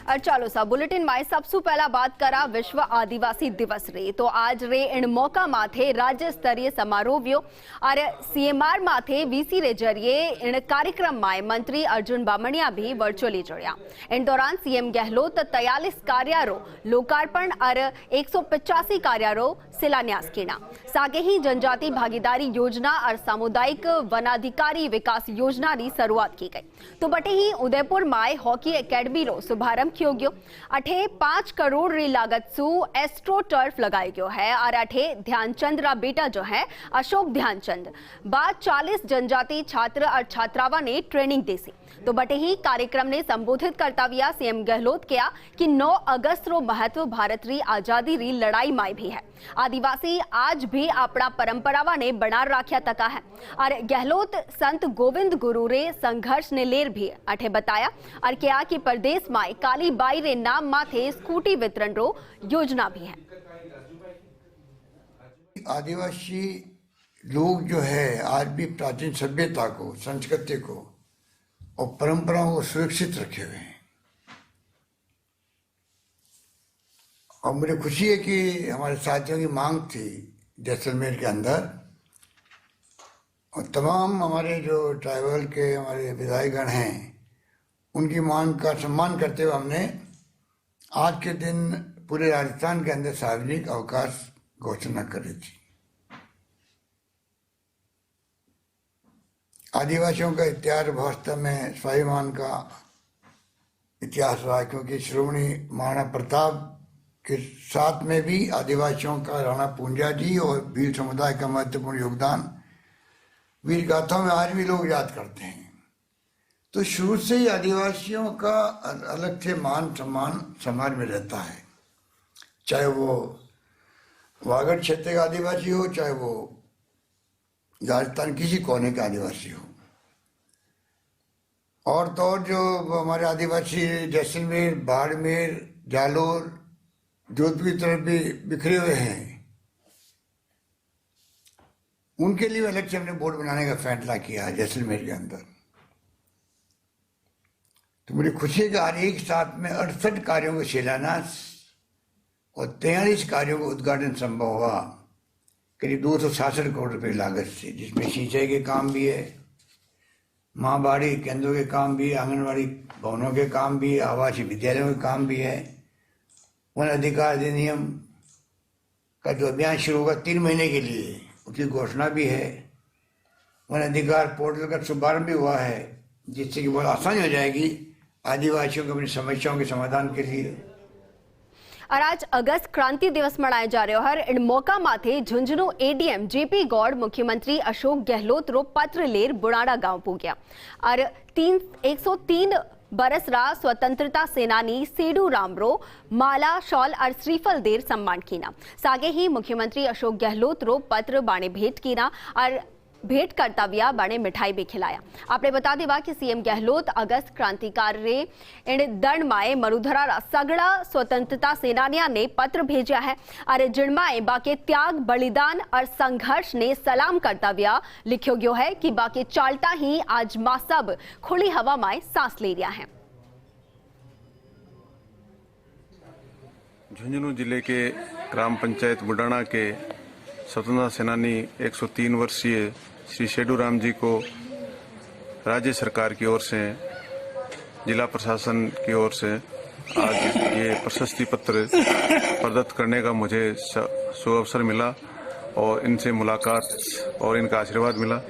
और चलो सा बुलेटिन में सबसे पहला बात करा विश्व आदिवासी दिवस रे। तो आज रे इन मौका माथे राज्य स्तरीय समारोह व्यो और सीएमआर माथे वीसी रे जरिए इन कार्यक्रम में मंत्री अर्जुन बामणिया भी वर्चुअली जुड़िया। इन दौरान सीएम गहलोत 43 कार्यारो लोकार्पण और 185 कार्यारो शिलान्यास कीना। सागे ही जनजाति भागीदारी योजना और सामुदायिक वनाधिकारी विकास योजना की शुरुआत की गई। तो बटे ही उदयपुर में हॉकी एकेडमी रो शुभारंभ कियो गयो। अठे 5 करोड़ री लागत सु एस्ट्रो टर्फ लगाई गयो है और अठे ध्यानचंद रा बेटा जो है अशोक ध्यानचंद बाद 40 जनजाति छात्र और छात्रावा ने ट्रेनिंग दी सी। तो बटे ही कार्यक्रम ने संबोधित करता हुआ सीएम गहलोत किया कि 9 अगस्त रो महत्व भारत री आजादी री लड़ाई में भी है। आदिवासी आज भी अपना परंपरावा ने बना राख्या तका है और गहलोत संत गोविंद गुरु रे संघर्ष ने लेर भी अठे बताया और क्या कि प्रदेश में काली बाई रे नाम माथे स्कूटी वितरण रो योजना भी है। आदिवासी लोग जो है आज भी प्राचीन सभ्यता को, संस्कृति को और परंपराओं को सुरक्षित रखे हुए हैं और मुझे खुशी है कि हमारे साथियों की मांग थी जैसलमेर के अंदर और तमाम हमारे जो ट्राइबल के हमारे विधायकगण हैं उनकी मांग का सम्मान करते हुए हमने आज के दिन पूरे राजस्थान के अंदर सार्वजनिक अवकाश घोषणा करी थी। आदिवासियों का इतिहास वास्तव में स्वाभिमान का इतिहास रहा, क्योंकि श्रोमणी महाराणा प्रताप के साथ में भी आदिवासियों का राणा पूंजा जी और भील समुदाय का महत्वपूर्ण योगदान वीर गाथाओं में आज भी लोग याद करते हैं। तो शुरू से ही आदिवासियों का अलग से मान सम्मान समाज में रहता है, चाहे वो वागड़ क्षेत्र का आदिवासी हो, चाहे वो राजस्थान किसी कोने का आदिवासी हो। और तो और जो हमारे आदिवासी जैसलमेर, बाड़मेर, जालोर, जोधपुर की तरफ भी बिखरे हुए हैं, उनके लिए अलग से हमने बोर्ड बनाने का फैसला किया है जैसलमेर के अंदर। तो मुझे खुशी है कि आज एक साथ में 68 कार्यों का शिलान्यास और 43 कार्यों का उद्घाटन संभव हुआ, करीब 266 करोड़ रुपए लागत से, जिसमें सिंचाई के काम भी है, माँ बाड़ी केंद्रों के काम भी है, आंगनबाड़ी भवनों के काम भी है, आवासीय विद्यालयों के काम भी है। वन अधिकार अधिनियम का जो अभियान शुरू होगा 3 महीने के लिए, उसकी घोषणा भी है। वन अधिकार पोर्टल का शुभारंभ भी हुआ है, जिससे कि बहुत आसानी हो जाएगी आदिवासियों को अपनी समस्याओं के समाधान के लिए। और आज अगस्त क्रांति दिवस मनाया जा रहा है। इन मौका माथे झुंझुनू एडीएम जेपी गौड़ मुख्यमंत्री अशोक गहलोत रो पत्र लेर बुढ़ाड़ा गांव पहुंचा और 103 बरस रा स्वतंत्रता सेनानी सेडू रामरो माला शॉल और श्रीफल देर सम्मान कीना। सागे ही मुख्यमंत्री अशोक गहलोत रो पत्र बाणे भेंट कीना और भेंट करता हुआ बाणे मिठाई भी खिलाया। आपने बता देवा कि सीएम गहलोत अगस्त क्रांतिकार रे इन दंड माए मरुधरा रा सगड़ा स्वतंत्रता सेनानिया ने पत्र भेजा है और जिनमाए बाके त्याग बलिदान और संघर्ष ने सलाम करता हुआ लिखो गयो है कि बाके चालता ही आज मां सब खुली हवा में सांस ले रहा है। झुंझुनू जिले के ग्राम पंचायत बुढ़ाना के स्वतंत्रता सेनानी 103 वर्षीय श्री सेडू राम जी को राज्य सरकार की ओर से, जिला प्रशासन की ओर से आज ये प्रशस्ति पत्र प्रदत्त करने का मुझे सुअवसर मिला और इनसे मुलाकात और इनका आशीर्वाद मिला।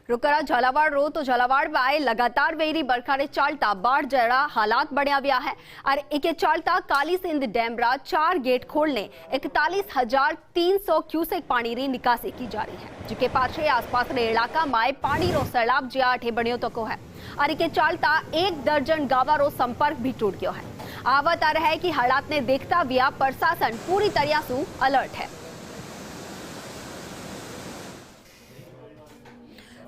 रुकरा झालावाड़ रो तो झालावाड़ में आए लगातार वेरी बरखा ने चालता बाढ़ जड़ा हालात बनिया हुआ है और इके चालता काली सिंध डैम रा 4 गेट खोलने 41,300 क्यूसेक पानी री निकासी की जा रही है, जिके पाछे आसपास रे इलाका में पानी रो सैलाब ज्या अठे बनियो तको है और इके चालता 1 दर्जन गांवा रो संपर्क भी टूट गयो है। आवत आ रहा है कि हालात ने देखता हुआ प्रशासन पूरी तरह से अलर्ट है।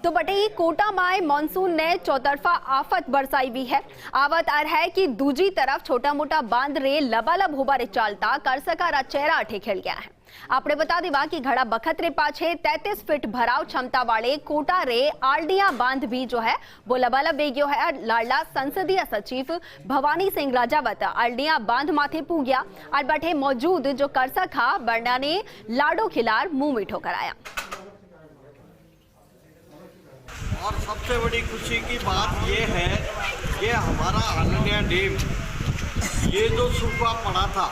तो तो बटेही कोटा में मॉनसून ने चौतरफा आफत बरसाई हुई है। आवत आ है कि दूजी तरफ छोटा मोटा बांध रे लबालब होबारे चालता करसकारा चेहरा अठे खेल गया है। आपने बता देवा कि घड़ा बखतरे पाछे 33 फीट भराव क्षमता वाले कोटा रे आलडिया बांध भी जो है वो लबालब बेग्यो है। लाडला संसदीय सचिव भवानी सिंह राजावत आलडिया बांध माथे पूग्या और बठे मौजूद जो करसखा बरना ने लाडो खिलार मुंह मीठो कराया। और सबसे बड़ी खुशी की बात ये है कि हमारा आलनिया डैम ये जो सूखा पड़ा था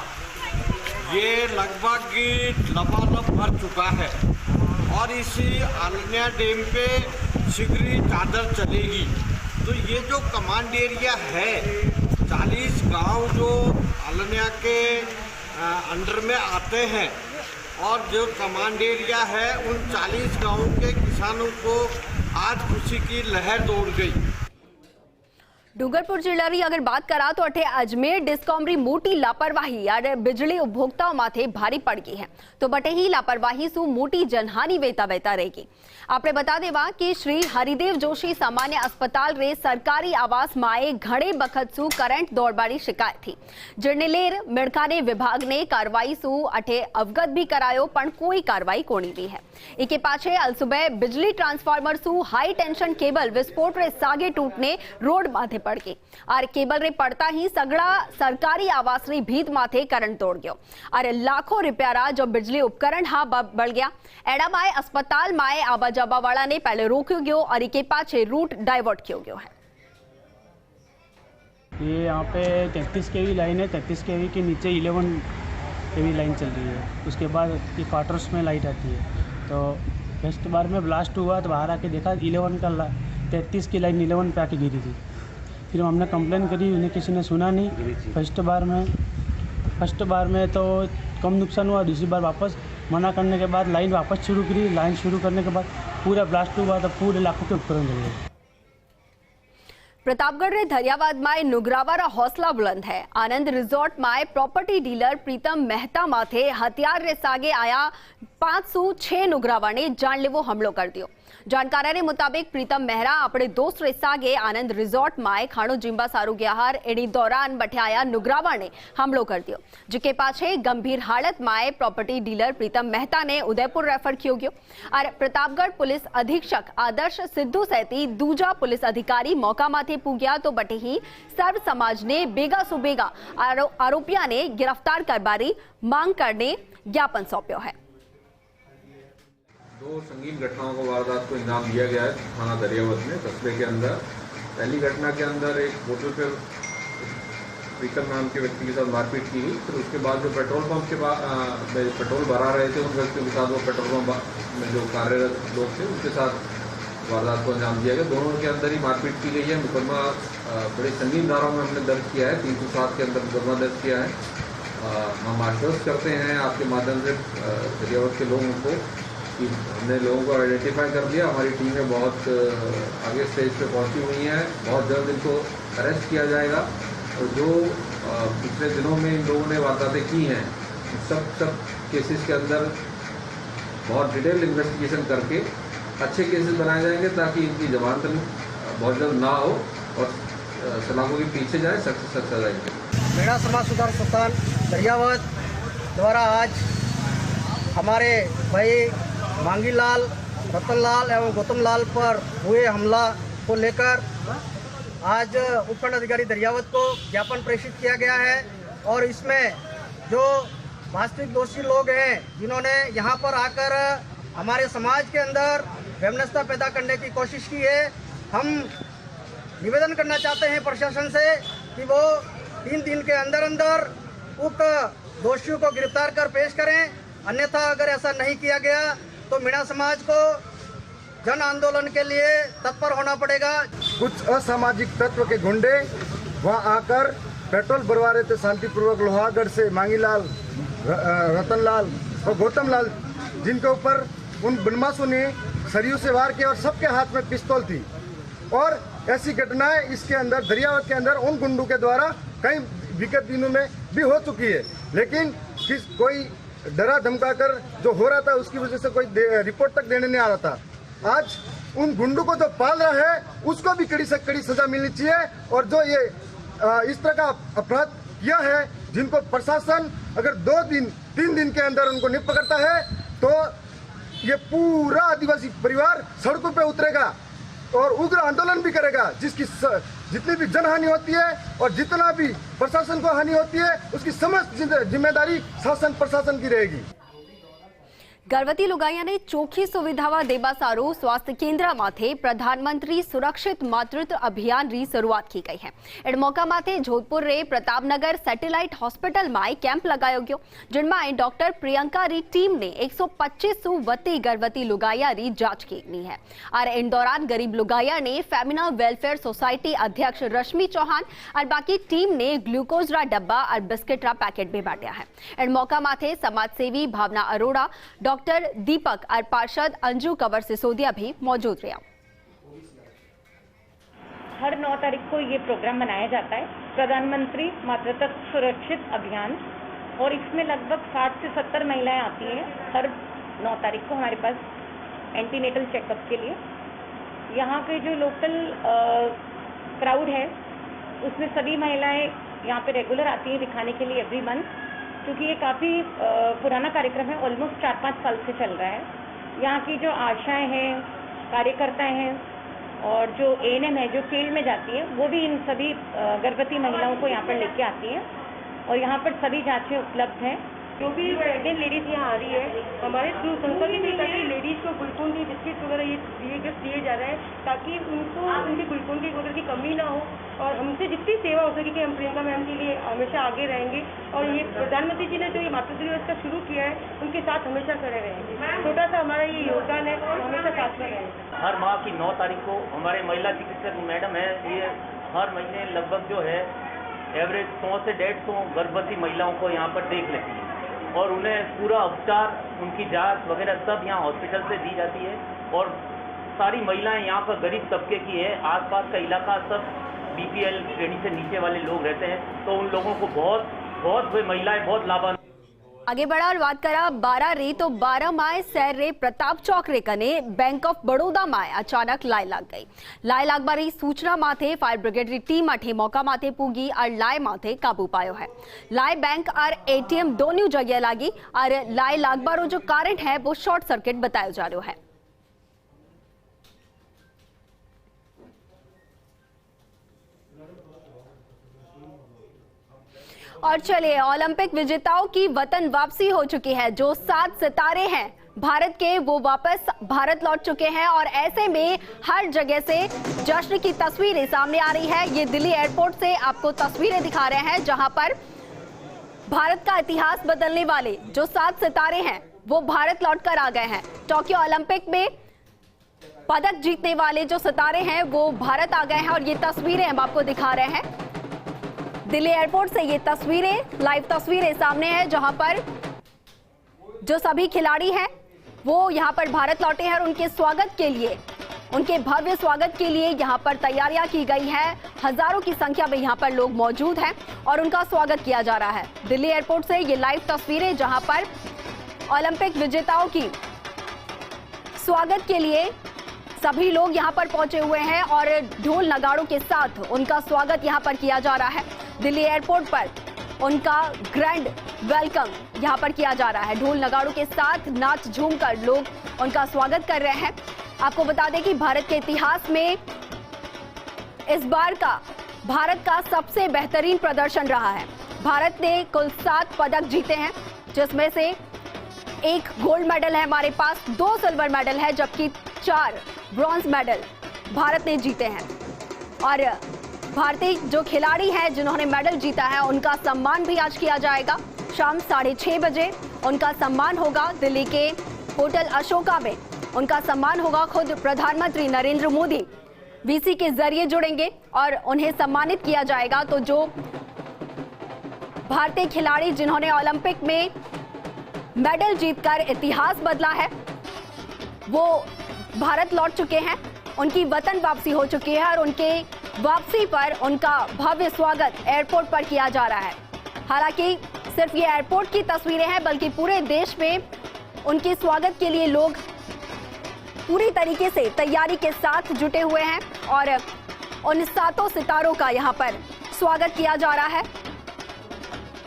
ये लगभग लबालब भर चुका है और इसी आलनिया डैम पे शीघ्र ही चादर चलेगी। तो ये जो कमांड एरिया है 40 गांव जो आलनिया के अंडर में आते हैं और जो कमांड एरिया है उन 40 गांवों के किसानों को आज खुशी की लहर दौड़ गई। डूंगरपुर जिला की अगर बात करा तो अठे अजमेर डिस्कॉम री मोटी लापरवाही और बिजली उपभोक्ताओं माथे भारी पड़ गई है। तो बटे ही लापरवाही सु मोटी जनहानि वेता वेता रहेगी। आपने बता देवा कि श्री हरिदेव जोशी सामान्य अस्पताल रे सरकारी आवास माए घणे बखत सु करंट दौड़बारी शिकायत थी। जिरनेलेर मिड़काने विभाग ने कार्रवाई सु अठे अवगत भी करायो पण कोई कार्रवाई कोनी दी है। इके पाछे अलसुबह बिजली ट्रांसफार्मर सु हाई टेंशन केबल विस्फोट रे सागे टूटने रोड माथे पड़ गई और केबल रे पड़ता ही सगड़ा सरकारी आवास री भीत माथे करंट तोड़ गयो और लाखों रुपया जो बिजली उपकरण हा बढ़ गया। एडा माए अस्पताल माए आवा जावा वाला ने पहले रोक्यो गयो और इके पाछे रूट डाइवर्ट कियो गयो है। ये यहाँ पे 33 केवी लाइन है। 33 केवी के नीचे 11 केवी लाइन चल रही है। उसके बाद ये क्वार्टर्स में लाइट आती है। तो फर्स्ट बार में ब्लास्ट हुआ तो बाहर आके देखा 11 का 33 की लाइन 11 पे आके गिरी थी। फिर हमने कंप्लेन करी, उन्हें किसी ने सुना नहीं। फर्स्ट बार में तो कम नुकसान हुआ। दूसरी बार वापस मना करने के बाद लाइन वापस शुरू करी। लाइन शुरू करने के बाद पूरा ब्लास्ट हुआ तो पूरे लाखों के उपकरण जल गए। प्रतापगढ़ रे धरियावाद माए नुगरावारा हौसला बुलंद है। आनंद रिजॉर्ट माए प्रॉपर्टी डीलर प्रीतम मेहता माथे हथियार रे सागे आया 506 नुगरावा ने जानलेवो हमलो कर दियो। जानकारी के मुताबिक प्रीतम मेहरा अपने दोस्त रे सागे आनंद रिजॉर्ट माए खाणो जिम्बा सारू गयाहार एनी दौरान बठे आया नुगरावा ने हमलो कर दियो। जिके पाछे गंभीर हालत माए प्रॉपर्टी डीलर प्रीतम मेहता ने उदयपुर रेफर कियो गयो और प्रतापगढ़ पुलिस अधीक्षक आदर्श सिद्धू सहित दूजा पुलिस अधिकारी मौका माथे पूग्या। तो बटे ही सर्व समाज ने बेगा सुबेगा आरोपिया ने गिरफ्तार करबारी मांग करने ज्ञापन सौंप्यो है। दो संगीन घटनाओं को वारदात को अंजाम दिया गया है थाना दरियावत में कस्बे के अंदर। पहली घटना के अंदर एक होटल पर प्रीतम नाम के व्यक्ति के साथ मारपीट की गई। फिर उसके बाद जो पेट्रोल पंप के बाद पेट्रोल भरा रहे थे उन व्यक्तियों के साथ वो पेट्रोल पंप में जो कार्यरत लोग थे उनके साथ वारदात को अंजाम दिया गया। दोनों के अंदर ही मारपीट की गई है। मुकदमा बड़े संगीन धाराओं में हमने दर्ज किया है। 307 के अंदर मुकदमा दर्ज किया है। हम आश्वस्त करते हैं आपके माध्यम से दरियावत के लोगों को कि हमने लोगों को आइडेंटिफाई कर दिया। हमारी टीमें बहुत आगे स्टेज पे पहुंची हुई हैं। बहुत जल्द इनको अरेस्ट किया जाएगा और जो पिछले दिनों में इन लोगों ने वारदातें की हैं सब केसेस के अंदर बहुत डिटेल इन्वेस्टिगेशन करके अच्छे केसेस बनाए जाएंगे ताकि इनकी जमानत बहुत जल्द ना हो और सलाखों के पीछे जाए, सख्त सख्त सजा जाएंगे। मेरा समाज सुधार संस्थान दरियावत द्वारा आज हमारे भाई मांगीलाल, रतनलाल एवं गौतमलाल पर हुए हमला को लेकर आज उपखंड अधिकारी दरियावत को ज्ञापन प्रेषित किया गया है और इसमें जो वास्तविक दोषी लोग हैं जिन्होंने यहाँ पर आकर हमारे समाज के अंदर वैमनस्यता पैदा करने की कोशिश की है, हम निवेदन करना चाहते हैं प्रशासन से कि वो 3 दिन के अंदर उक्त दोषियों को गिरफ्तार कर पेश करें। अन्यथा अगर ऐसा नहीं किया गया तो मीणा समाज को जन आंदोलन के लिए तत्पर होना पड़ेगा। कुछ असामाजिक तत्व के गुंडे वहां आकर पेट्रोल भरवा रहे थे शांतिपूर्वक लोहागढ़ से मांगीलाल, रतनलाल और गौतमलाल, जिनके ऊपर उन बदमाशों ने सरियों से वार किया और सबके हाथ में पिस्तौल थी। और ऐसी घटनाएं इसके अंदर दरियावत के अंदर उन गुंडों के द्वारा कई विगत दिनों में भी हो चुकी है, लेकिन कोई डरा धमका कर जो हो रहा था उसकी वजह से कोई रिपोर्ट तक देने नहीं आ रहा था। आज उन गुंडों को जो पाल रहा है उसको भी कड़ी से कड़ी सजा मिलनी चाहिए। और जो ये इस तरह का अपराध किया है, जिनको प्रशासन अगर 2 दिन 3 दिन के अंदर उनको नहीं पकड़ता है तो ये पूरा आदिवासी परिवार सड़कों पे उतरेगा और उग्र आंदोलन भी करेगा, जिसकी जितनी भी जनहानि होती है और जितना भी प्रशासन को हानि होती है उसकी समस्त जिम्मेदारी शासन प्रशासन की रहेगी। गर्भवती लुगाईयाने ચોખ્ખી સુવિધાઓ દેવા સારું સ્વાસ્થ્ય કેન્દ્ર માથે પ્રધાનમંત્રી સુરક્ષિત માતૃત્વ અભિયાન રી શરૂઆત की गई है। एड मौका माथे जोधपुर रे प्रतापनगर सैटेलाइट हॉस्पिटल में कैंप लगायो गयो, जिनमें डॉक्टर प्रियंका री टीम ने 125 वती गर्भवती लुगाईया री जांच की है। और इन दौरान गरीब लुगाईया ने फेमिना वेलफेयर सोसाइटी अध्यक्ष रश्मि चौहान और बाकी टीम ने ग्लूकोज रा डब्बा और बिस्किट रा पैकेट भी बांटा है। एड मौका माथे समाजसेवी भावना अरोड़ा, डॉक्टर दीपक और पार्षद अंजू कंवर सिसोदिया भी मौजूद रहे। हर 9 तारीख को ये प्रोग्राम मनाया जाता है, प्रधानमंत्री मातृत्व सुरक्षित अभियान, और इसमें लगभग 60 से 70 महिलाएं आती हैं हर 9 तारीख को हमारे पास एंटीनेटल चेकअप के लिए। यहाँ के जो लोकल क्राउड है उसमें सभी महिलाएं यहाँ पे रेगुलर आती हैं दिखाने के लिए एवरी मंथ, क्योंकि ये काफ़ी पुराना कार्यक्रम है, ऑलमोस्ट 4-5 साल से चल रहा है। यहाँ की जो आशाएं हैं, कार्यकर्ता हैं और जो ANM है जो फील्ड में जाती है, वो भी इन सभी गर्भवती महिलाओं को यहाँ पर लेके आती हैं और यहाँ पर सभी जांचें उपलब्ध हैं। जो भी प्रेगनेंट लेडीज यहाँ आ रही है, हमारे थ्रू संकल्प भी ताकि लेडीज को ग्लूकोन की बिस्किट वगैरह ये गिफ्ट दिए जा रहे हैं ताकि उनको उनके ग्लूकोन की वगैरह की कमी ना हो, और हमसे जितनी सेवा हो सके कि हम प्रियंका मैम के लिए हमेशा आगे रहेंगे। और ये प्रधानमंत्री जी ने जो ये मातृत्व दिवस का शुरू किया है उनके साथ हमेशा खड़े रहेंगे। छोटा सा हमारा ये योगदान है और हमेशा साथ में रहेंगे। हर माह की 9 तारीख को हमारे महिला चिकित्सक मैडम है, ये हर महीने लगभग जो है एवरेज 100 से 150 गर्भवती महिलाओं को यहाँ पर देख लेती है और उन्हें पूरा उपचार, उनकी जांच वगैरह सब यहाँ हॉस्पिटल से दी जाती है। और सारी महिलाएं यहाँ पर गरीब तबके की है, आसपास का इलाका सब BPL श्रेणी से नीचे वाले लोग रहते हैं, तो उन लोगों को बहुत महिलाएं बहुत लाभान्वित। आगे बढ़ा और बात करा 12 रे तो 12 माए शहर रे प्रताप चौक रे कने बैंक ऑफ बड़ौदा माए अचानक लाई लाग गई। लाई लागबारी सूचना माथे फायर ब्रिगेड री टीम अठे मौका माथे पूगी और लाई माथे काबू पायो है। लाई बैंक और ATM दोनों जगह लागी और लाई लागबारो जो कारण है वो शॉर्ट सर्किट बतायो जा रहा है। और चलिए, ओलंपिक विजेताओं की वतन वापसी हो चुकी है। जो 7 सितारे हैं भारत के वो वापस भारत लौट चुके हैं और ऐसे में हर जगह से जश्न की तस्वीरें सामने आ रही है। ये दिल्ली एयरपोर्ट से आपको तस्वीरें दिखा रहे हैं जहां पर भारत का इतिहास बदलने वाले जो 7 सितारे हैं वो भारत लौटकर आ गए हैं। टोक्यो ओलंपिक में पदक जीतने वाले जो सितारे हैं वो भारत आ गए हैं और ये तस्वीरें हम आपको दिखा रहे हैं। दिल्ली एयरपोर्ट से ये तस्वीरें, लाइव तस्वीरें सामने हैं जहां पर जो सभी खिलाड़ी हैं वो यहां पर भारत लौटे हैं और उनके स्वागत के लिए, उनके भव्य स्वागत के लिए यहां पर तैयारियां की गई हैं। हजारों की संख्या में यहां पर लोग मौजूद हैं और उनका स्वागत किया जा रहा है। दिल्ली एयरपोर्ट से ये लाइव तस्वीरें जहां पर ओलंपिक विजेताओं की स्वागत के लिए सभी लोग यहां पर पहुंचे हुए हैं और ढोल नगाड़ों के साथ उनका स्वागत यहां पर किया जा रहा है। दिल्ली एयरपोर्ट पर उनका ग्रैंड वेलकम यहां पर किया जा रहा है। ढोल नगाड़ों के साथ नाच झूम कर लोग उनका स्वागत कर रहे हैं। आपको बता दें कि भारत के इतिहास में इस बार का भारत का सबसे बेहतरीन प्रदर्शन रहा है। भारत ने कुल 7 पदक जीते हैं, जिसमें से 1 गोल्ड मेडल है हमारे पास, 2 सिल्वर मेडल है, जबकि 4 ब्रॉन्ज मेडल भारत ने जीते हैं। और भारतीय जो खिलाड़ी हैं जिन्होंने मेडल जीता है उनका सम्मान भी आज किया जाएगा। शाम 6:30 बजे उनका सम्मान होगा दिल्ली के होटल अशोका में। उनका सम्मान होगा, खुद प्रधानमंत्री नरेंद्र मोदी VC के जरिए जुड़ेंगे और उन्हें सम्मानित किया जाएगा। तो जो भारतीय खिलाड़ी जिन्होंने ओलंपिक में मेडल जीतकर इतिहास बदला है वो भारत लौट चुके हैं, उनकी वतन वापसी हो चुकी है और उनके वापसी पर उनका भव्य स्वागत एयरपोर्ट पर किया जा रहा है। हालांकि सिर्फ ये एयरपोर्ट की तस्वीरें हैं, बल्कि पूरे देश में उनके स्वागत के लिए लोग पूरी तरीके से तैयारी के साथ जुटे हुए हैं और उन 7 सितारों का यहां पर स्वागत किया जा रहा है।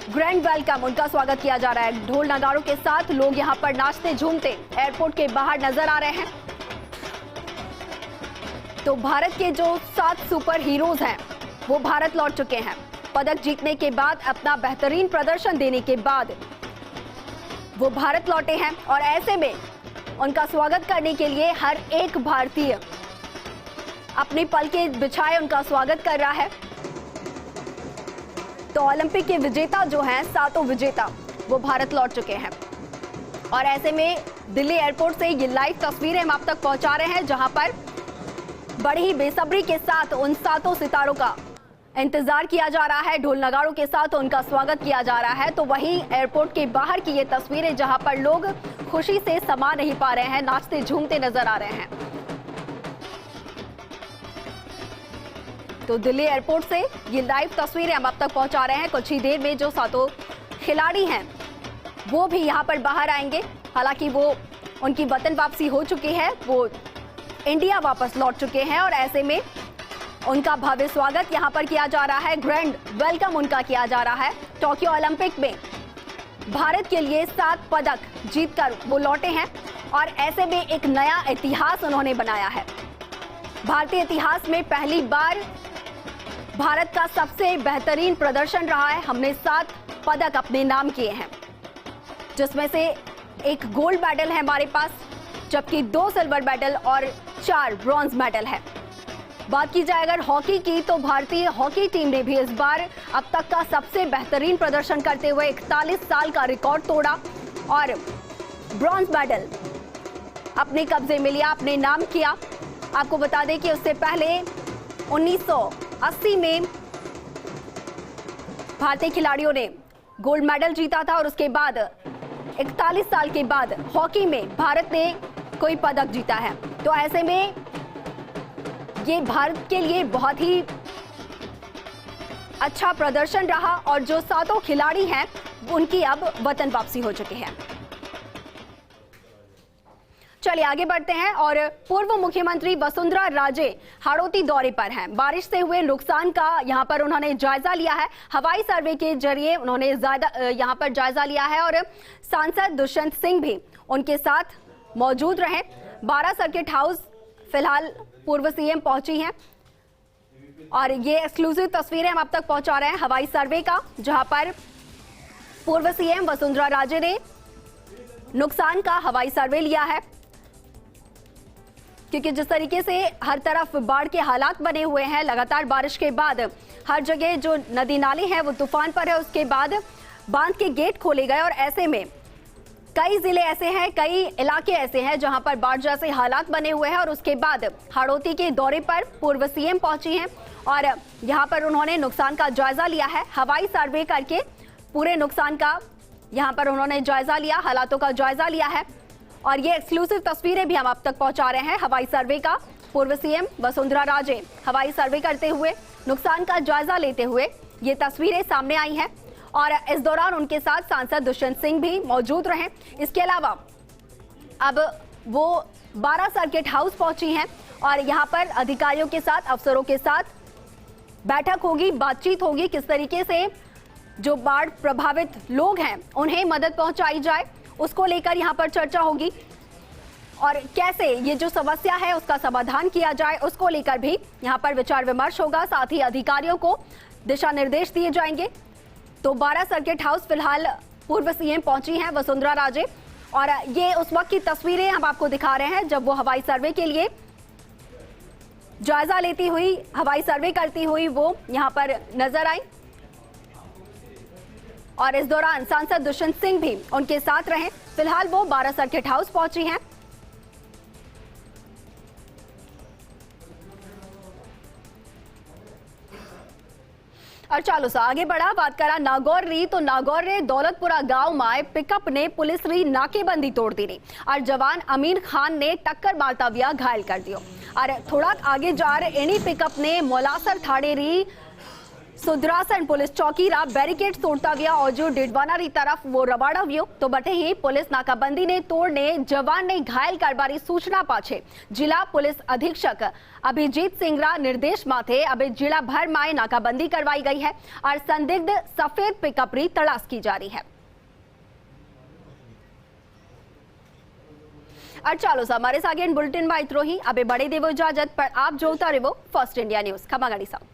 ग्रैंड वेलकम उनका स्वागत किया जा रहा है। ढोल नगाड़ों के साथ लोग यहां पर नाचते झूमते एयरपोर्ट के बाहर नजर आ रहे हैं। तो भारत के जो 7 सुपर हीरोज हैं वो भारत लौट चुके हैं। पदक जीतने के बाद, अपना बेहतरीन प्रदर्शन देने के बाद वो भारत लौटे हैं और ऐसे में उनका स्वागत करने के लिए हर एक भारतीय अपनी पलकें बिछाए उनका स्वागत कर रहा है। तो ओलंपिक के विजेता जो हैं, 7 विजेता, वो भारत लौट चुके हैं और ऐसे में दिल्ली एयरपोर्ट से ये लाइव तस्वीरें हम आप तक पहुंचा रहे हैं, जहां पर बड़ी ही बेसब्री के साथ उन 7 सितारों का इंतजार किया जा रहा है। ढोल नगाड़ों के साथ उनका स्वागत किया जा रहा है। तो वहीं एयरपोर्ट के बाहर की ये तस्वीरें, जहां पर लोग खुशी से समा नहीं पा रहे हैं, नाचते झूमते नजर आ रहे हैं। तो दिल्ली एयरपोर्ट से ये लाइव तस्वीरें हम आप तक पहुंचा रहे हैं। कुछ ही देर में जो 7 खिलाड़ी हैं वो भी यहां पर बाहर आएंगे। हालांकि वो उनकी वतन वापसी हो चुकी है, वो इंडिया वापस लौट चुके हैं और ऐसे में उनका भव्य स्वागत यहां पर किया जा रहा है। ग्रैंड वेलकम उनका किया जा रहा है। टोक्यो ओलंपिक में भारत के लिए 7 पदक जीतकर वो लौटे हैं और ऐसे में एक नया इतिहास उन्होंने बनाया है। भारतीय इतिहास में पहली बार भारत का सबसे बेहतरीन प्रदर्शन रहा है। हमने 7 पदक अपने नाम किए हैं, जिसमें से एक गोल्ड मेडल है हमारे पास, जबकि 2 सिल्वर मेडल और 4 ब्रॉन्ज मेडल है। बात की जाए अगर हॉकी की, तो भारतीय हॉकी टीम ने भी इस बार अब तक का सबसे बेहतरीन प्रदर्शन करते हुए 41 साल का रिकॉर्ड तोड़ा और ब्रॉन्ज मेडल अपने कब्जे में लिया, अपने नाम किया। आपको बता दें कि उससे पहले 1980 में भारतीय खिलाड़ियों ने गोल्ड मेडल जीता था और उसके बाद 41 साल के बाद हॉकी में भारत ने कोई पदक जीता है। तो ऐसे में ये भारत के लिए बहुत ही अच्छा प्रदर्शन रहा और जो 7 खिलाड़ी हैं उनकी अब वतन वापसी हो चुकी है। चलिए आगे बढ़ते हैं और पूर्व मुख्यमंत्री वसुंधरा राजे हाड़ौती दौरे पर हैं। बारिश से हुए नुकसान का यहां पर उन्होंने जायजा लिया है। हवाई सर्वे के जरिए उन्होंने यहां पर जायजा लिया है और सांसद दुष्यंत सिंह भी उनके साथ मौजूद रहे। 12 सर्किट हाउस फिलहाल पूर्व सीएम पहुंची हैं और ये एक्सक्लूसिव तस्वीरें हम आप तक पहुंचा रहे हैं हवाई सर्वे का, जहां पर पूर्व सीएम वसुंधरा राजे ने नुकसान का हवाई सर्वे लिया है। क्योंकि जिस तरीके से हर तरफ बाढ़ के हालात बने हुए हैं, लगातार बारिश के बाद हर जगह जो नदी नाले हैं वो तूफान पर है, उसके बाद बांध के गेट खोले गए और ऐसे में कई जिले ऐसे हैं, कई इलाके ऐसे हैं जहां पर बाढ़ जैसे हालात बने हुए हैं और उसके बाद हाड़ौती के दौरे पर पूर्व सीएम पहुंची हैं और यहां पर उन्होंने नुकसान का जायजा लिया है। हवाई सर्वे करके पूरे नुकसान का यहां पर उन्होंने जायजा लिया, हालातों का जायजा लिया है और ये एक्सक्लूसिव तस्वीरें भी हम आप तक पहुंचा रहे हैं हवाई सर्वे का। पूर्व सीएम वसुंधरा राजे हवाई सर्वे करते हुए, नुकसान का जायजा लेते हुए ये तस्वीरें सामने आई हैं और इस दौरान उनके साथ सांसद दुष्यंत सिंह भी मौजूद रहे। इसके अलावा अब वो 12 सर्किट हाउस पहुंची हैं और यहां पर अधिकारियों के साथ, अफसरों के साथ बैठक होगी, बातचीत होगी, किस तरीके से जो बाढ़ प्रभावित लोग हैं उन्हें मदद पहुंचाई जाए, उसको लेकर यहां पर चर्चा होगी और कैसे ये जो समस्या है उसका समाधान किया जाए, उसको लेकर भी यहां पर विचार विमर्श होगा। साथ ही अधिकारियों को दिशा निर्देश दिए जाएंगे। तो 12 सर्किट हाउस फिलहाल पूर्व सीएम पहुंची हैं वसुंधरा राजे और ये उस वक्त की तस्वीरें हम आपको दिखा रहे हैं जब वो हवाई सर्वे के लिए जायजा लेती हुई, हवाई सर्वे करती हुई वो यहां पर नजर आई और इस दौरान सांसद दुष्यंत सिंह भी उनके साथ रहे। फिलहाल वो 12 सर्किट हाउस पहुंची हैं। और चालू सा आगे बढ़ा, बात करा नागौर री तो नागौर रे दौलतपुरा गांव में पिकअप ने पुलिस री नाकेबंदी तोड़ दी और जवान अमीन खान ने टक्कर मारता हुआ घायल कर दियो और थोड़ा आगे जा रहे एनी पिकअप ने मोलासर थाड़े री સુદ્રાસન પોલીસ ચોકીરા બેરિકેડ તોડતા ઓજો ડીડવાનાની તરફ वो રવાડવ્યો તો બટે ही पुलिस नाकाबंदी ने तोड़ने जवान ने घायल करवानी सूचना पाछे जिला पुलिस अधीक्षक अभिजीत सिंगरा निर्देश माथे अब जिला भर में नाकाबंदी करवाई गई है और संदिग्ध सफेद पिकअप री तलाश की जा रही है। और चलो हमारे सागे बुलेटिन में इतरो ही अबे बड़े देवो इजाजत पर आप जोता रहो फर्स्ट इंडिया न्यूज खमागाड़ी साहब।